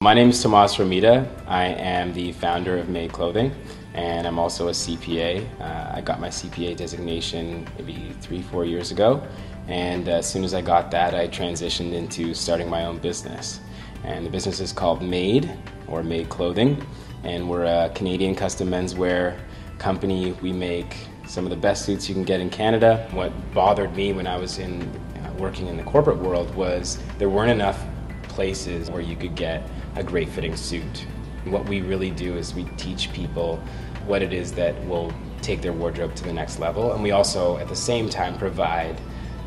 My name is Tomas Romita. I am the founder of Made Clothing, and I'm also a CPA. I got my CPA designation maybe 3-4 years ago, and as soon as I got that, I transitioned into starting my own business. And the business is called Made, or Made Clothing, and we're a Canadian custom menswear company. We make some of the best suits you can get in Canada. What bothered me when I was working in the corporate world was there weren't enough places where you could get a great fitting suit. What we really do is we teach people what it is that will take their wardrobe to the next level, and we also at the same time provide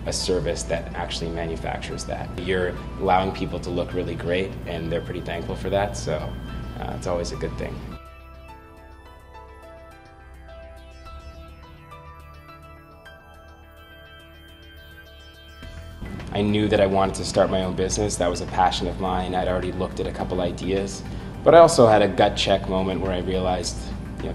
a service that actually manufactures that. You're allowing people to look really great, and they're pretty thankful for that, so it's always a good thing. I knew that I wanted to start my own business. That was a passion of mine. I'd already looked at a couple ideas, but I also had a gut check moment where I realized,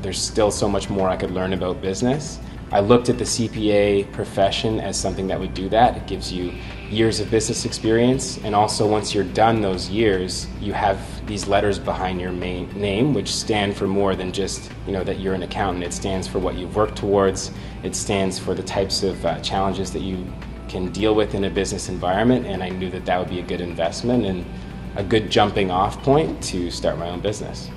there's still so much more I could learn about business. I looked at the CPA profession as something that would do that. It gives you years of business experience, and also once you're done those years, you have these letters behind your main name which stand for more than just that you're an accountant. It stands for what you've worked towards. It stands for the types of challenges that you can deal with in a business environment, and I knew that that would be a good investment and a good jumping off point to start my own business.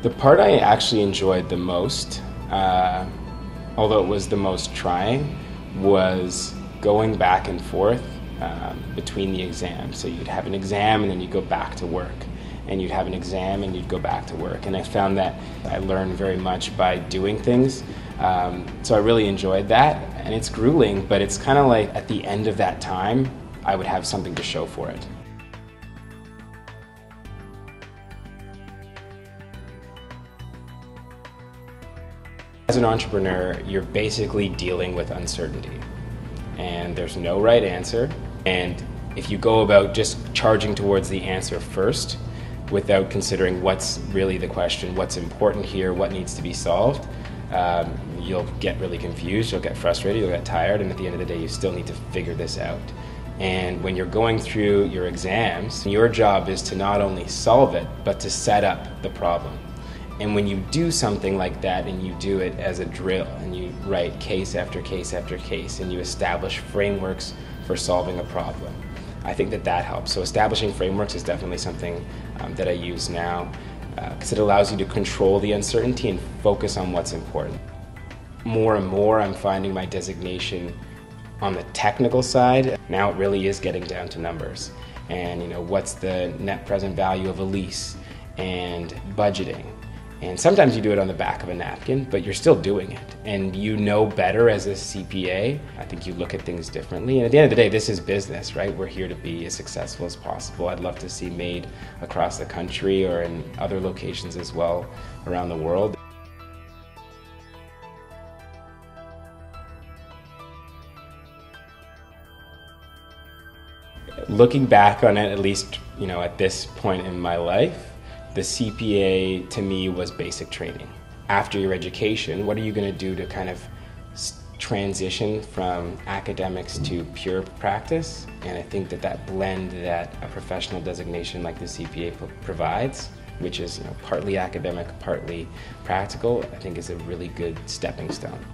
The part I actually enjoyed the most, although it was the most trying, was going back and forth between the exams. So you'd have an exam and then you'd go back to work, and you'd have an exam and you'd go back to work. And I found that I learned very much by doing things. So I really enjoyed that, and it's grueling, but it's kind of like at the end of that time, I would have something to show for it. As an entrepreneur, you're basically dealing with uncertainty, and there's no right answer. And if you go about just charging towards the answer first, without considering what's really the question, what's important here, what needs to be solved, you'll get really confused, you'll get frustrated, you'll get tired, and at the end of the day you still need to figure this out. And when you're going through your exams, your job is to not only solve it, but to set up the problem. And when you do something like that, and you do it as a drill, and you write case after case after case, and you establish frameworks for solving a problem, I think that helps. So establishing frameworks is definitely something that I use now, because it allows you to control the uncertainty and focus on what's important. More and more I'm finding my designation on the technical side. Now it really is getting down to numbers, and what's the net present value of a lease, and budgeting. And sometimes you do it on the back of a napkin, but you're still doing it. And better as a CPA. I think you look at things differently. And at the end of the day, this is business, right? We're here to be as successful as possible. I'd love to see Made across the country or in other locations as well around the world. Looking back on it, at least at this point in my life, the CPA to me was basic training. After your education, what are you going to do to kind of transition from academics to pure practice? And I think that blend that a professional designation like the CPA provides, which is partly academic, partly practical, I think is a really good stepping stone.